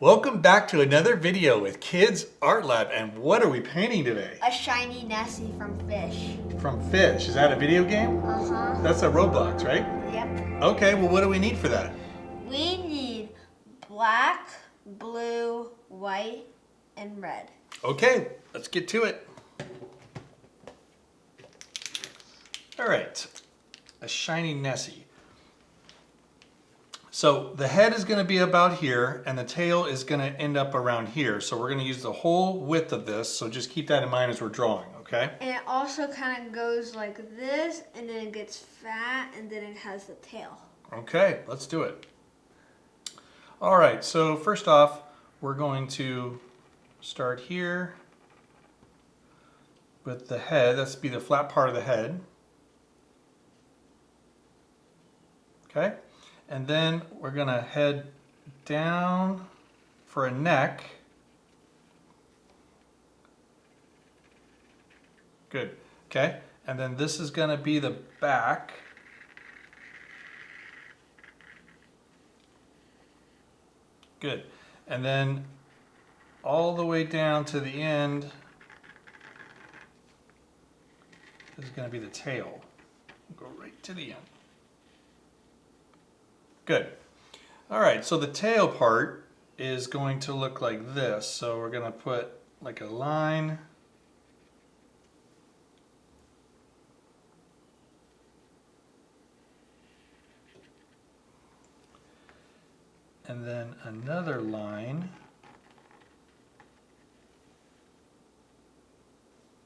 Welcome back to another video with Kids Art Lab. And what are we painting today? A Shiny Nessie from Fish. From Fish. Is that a video game? Uh-huh. That's a Roblox, right? Yep. Okay, well what do we need for that? We need black, blue, white, and red. Okay, let's get to it. All right, a Shiny Nessie. So the head is going to be about here and the tail is going to end up around here. So we're going to use the whole width of this. So just keep that in mind as we're drawing, okay? And it also kind of goes like this, and then it gets fat, and then it has the tail. Okay, let's do it. All right, so first off, we're going to start here with the head. That's be the flat part of the head. Okay. And then we're going to head down for a neck. Good. Okay. And then this is going to be the back. Good. And then all the way down to the end is going to be the tail. Go right to the end. Good. All right, so the tail part is going to look like this. So we're going to put like a line. And then another line.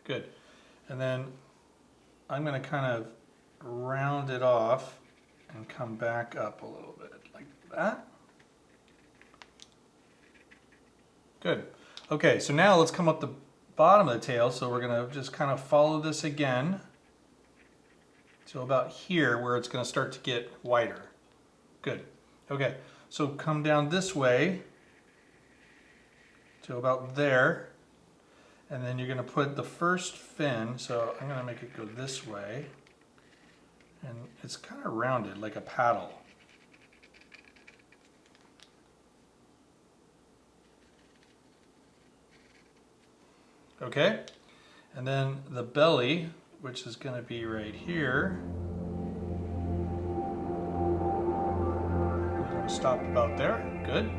Good. And then I'm going to kind of round it off and come back up a little bit like that. Good. Okay, so now let's come up the bottom of the tail. So we're going to just kind of follow this again to about here where it's going to start to get wider. Good. Okay, so come down this way to about there. And then you're going to put the first fin. So I'm going to make it go this way. And it's kind of rounded like a paddle. Okay, and then the belly, which is going to be right here. We're going to stop about there. Good.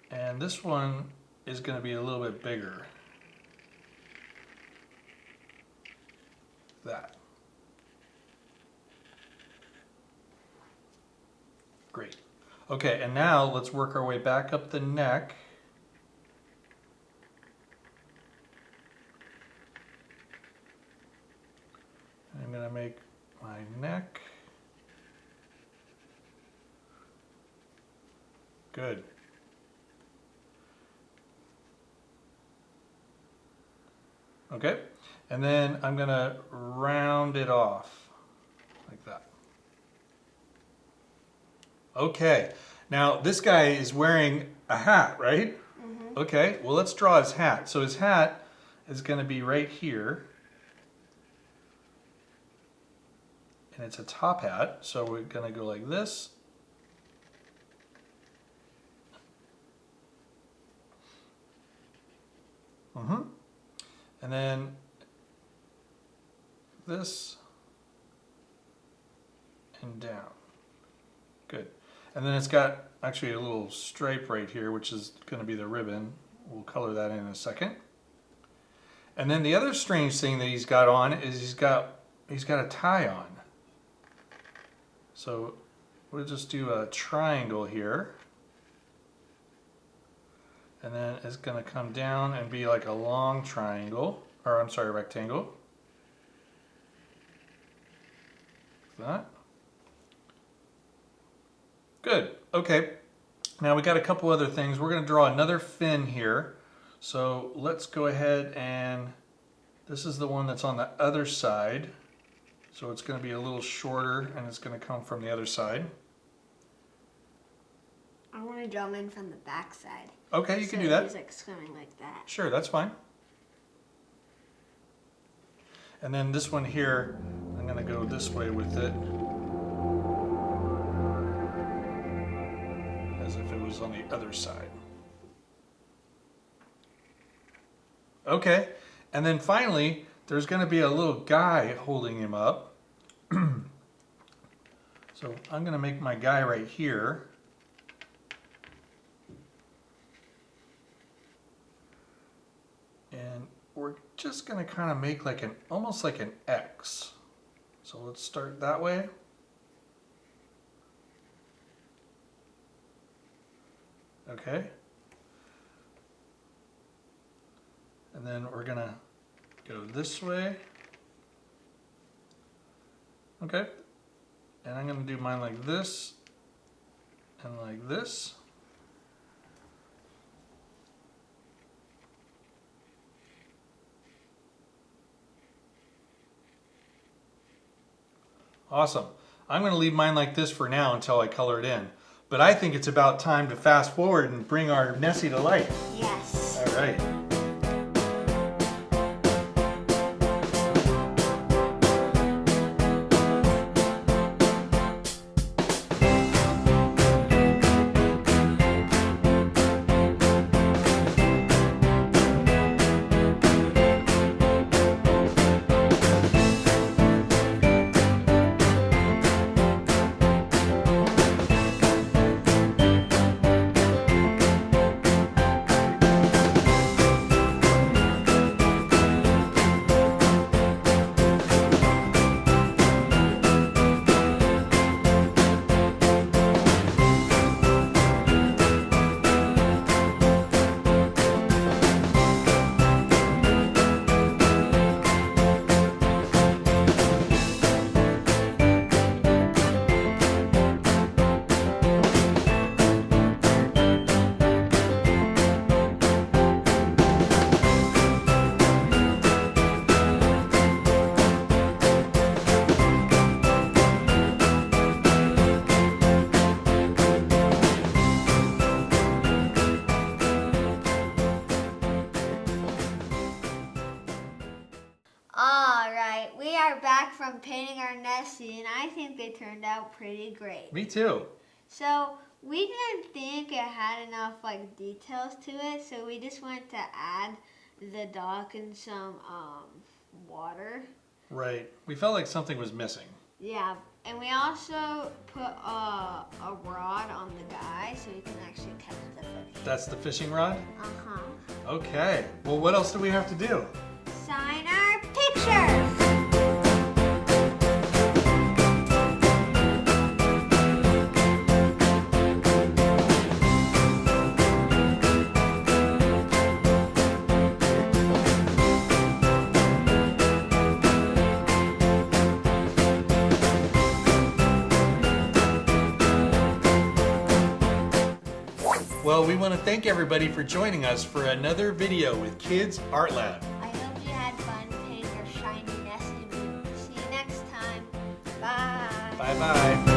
And this one is going to be a little bit bigger. That. Great. Okay, and now let's work our way back up the neck. I'm going to make my neck. Good. Okay. And then I'm going to round it off like that. Okay, now this guy is wearing a hat, right? Mm-hmm. Okay, well let's draw his hat. So his hat is going to be right here. And it's a top hat, so we're going to go like this. Mm-hmm. And then this and down. Good. And then it's got actually a little stripe right here, which is going to be the ribbon. We'll color that in a second. And then the other strange thing that he's got on is he's got a tie on. So we'll just do a triangle here. And then it's going to come down and be like a long triangle, or I'm sorry, rectangle. That. Good. Okay. Now we got a couple other things. We're going to draw another fin here. So let's go ahead and this is the one that's on the other side. So it's going to be a little shorter and it's going to come from the other side. I want to draw in from the back side. Okay, you can do that. He's like swimming like that. Sure, that's fine. And then this one here, I'm going to go this way with it. as if it was on the other side. Okay, and then finally, there's going to be a little guy holding him up. So I'm going to make my guy right here. And we're just going to kind of make like almost like an X. So let's start that way. Okay. And then we're going to go this way. Okay. And I'm going to do mine like this and like this. Awesome. I'm going to leave mine like this for now until I color it in. But I think it's about time to fast forward and bring our Nessie to life. Yes. All right. Alright, we are back from painting our Nessie, and I think they turned out pretty great. Me too. So, we didn't think it had enough like details to it, so we just wanted to add the dog and some water. Right. We felt like something was missing. Yeah, and we also put a rod on the guy so he can actually catch the fish. That's the fishing rod? Uh-huh. Okay. Well, what else do we have to do? Sign our picture! Well, we want to thank everybody for joining us for another video with Kids Art Lab. I hope you had fun painting your Shiny Nessie. See you next time. Bye. Bye-bye.